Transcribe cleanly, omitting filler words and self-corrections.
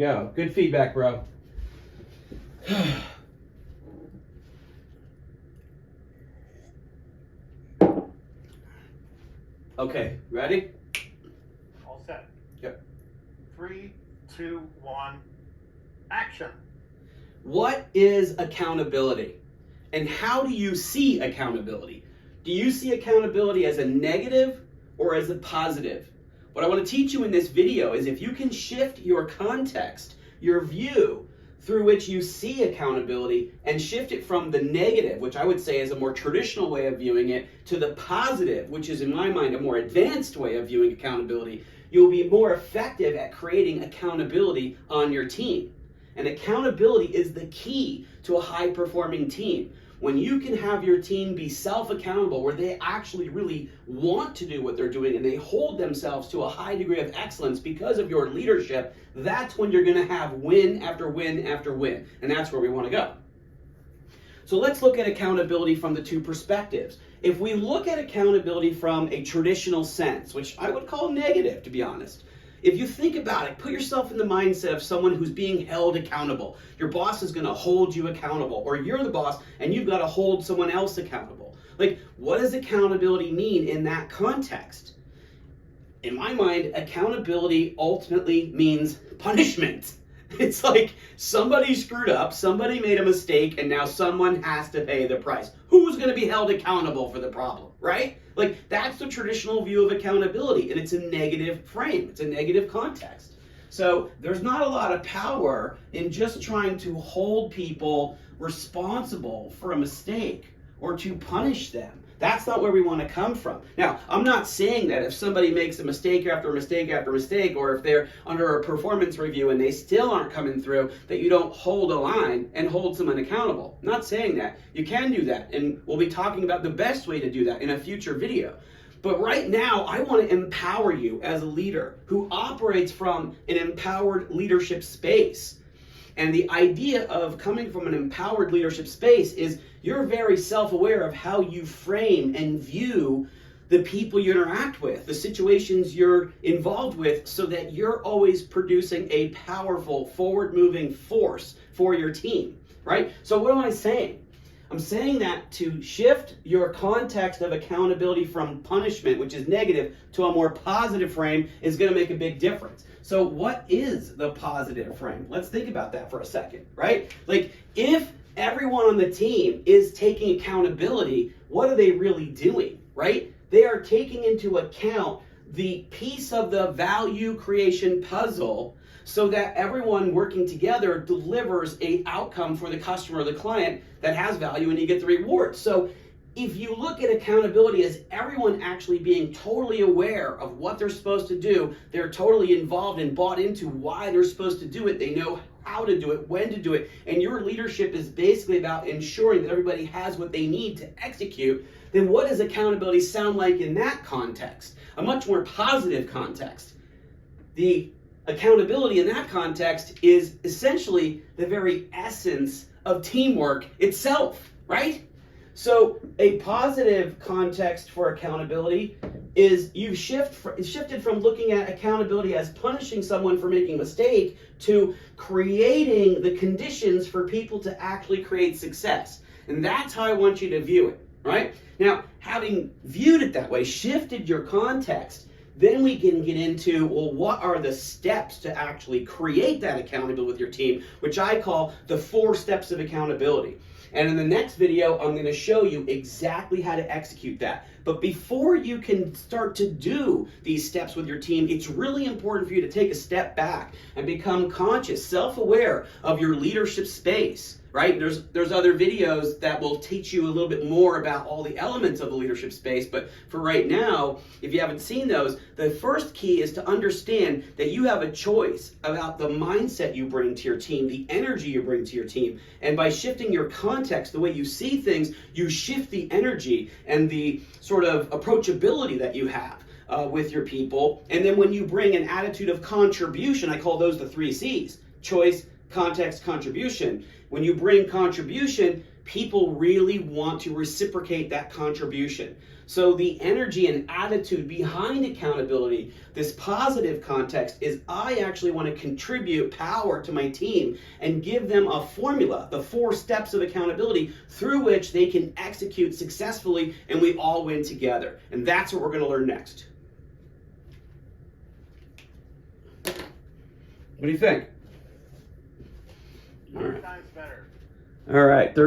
go. Good feedback, bro. Okay, ready? All set. Yep. 3, 2, 1, action. What is accountability? And how do you see accountability? Do you see accountability as a negative or as a positive? What I want to teach you in this video is if you can shift your context, your view through which you see accountability, and shift it from the negative, which I would say is a more traditional way of viewing it, to the positive, which is in my mind a more advanced way of viewing accountability, you'll be more effective at creating accountability on your team. And accountability is the key to a high-performing team. When you can have your team be self-accountable, where they actually really want to do what they're doing and they hold themselves to a high degree of excellence because of your leadership, that's when you're going to have win after win after win. And that's where we want to go. So let's look at accountability from the two perspectives. If we look at accountability from a traditional sense, which I would call negative, to be honest, if you think about it, put yourself in the mindset of someone who's being held accountable. Your boss is going to hold you accountable, or you're the boss and you've got to hold someone else accountable. Like, what does accountability mean in that context? In my mind, accountability ultimately means punishment. It's like somebody screwed up, somebody made a mistake, and now someone has to pay the price. Who's going to be held accountable for the problem, right? Like, that's the traditional view of accountability, and it's a negative frame. It's a negative context. So there's not a lot of power in just trying to hold people responsible for a mistake or to punish them. That's not where we want to come from. Now, I'm not saying that if somebody makes a mistake after mistake after mistake, or if they're under a performance review and they still aren't coming through, that you don't hold a line and hold someone accountable. I'm not saying that. You can do that, and we'll be talking about the best way to do that in a future video. But right now, I want to empower you as a leader who operates from an empowered leadership space. And the idea of coming from an empowered leadership space is you're very self-aware of how you frame and view the people you interact with, the situations you're involved with, so that you're always producing a powerful, forward-moving force for your team, right? So what am I saying? I'm saying that to shift your context of accountability from punishment, which is negative, to a more positive frame is going to make a big difference. So what is the positive frame? Let's think about that for a second, right? Like, if everyone on the team is taking accountability, what are they really doing, right? They are taking into account the piece of the value creation puzzle so that everyone working together delivers an outcome for the customer or the client that has value, and you get the reward. So if you look at accountability as everyone actually being totally aware of what they're supposed to do, they're totally involved and bought into why they're supposed to do it, they know how to do it, when to do it, and your leadership is basically about ensuring that everybody has what they need to execute, then what does accountability sound like in that context? A much more positive context. The accountability in that context is essentially the very essence of teamwork itself, right? So a positive context for accountability is you've shifted from looking at accountability as punishing someone for making a mistake to creating the conditions for people to actually create success. And that's how I want you to view it, right? Now, having viewed it that way, shifted your context, then we can get into, well, what are the steps to actually create that accountability with your team, which I call the 4 steps of accountability. And in the next video, I'm going to show you exactly how to execute that. But before you can start to do these steps with your team, it's really important for you to take a step back and become conscious, self-aware of your leadership space, right? There's other videos that will teach you a little bit more about all the elements of the leadership space. But for right now, if you haven't seen those, the first key is to understand that you have a choice about the mindset you bring to your team, the energy you bring to your team. And by shifting your context, the way you see things, you shift the energy and the sort of approachability that you have with your people. And then when you bring an attitude of contribution, I call those the 3 C's: choice, context, contribution. When you bring contribution, people really want to reciprocate that contribution. So the energy and attitude behind accountability, this positive context, is I actually want to contribute power to my team and give them a formula, the 4 steps of accountability through which they can execute successfully and we all win together. And that's what we're going to learn next. What do you think? How many times better? All right.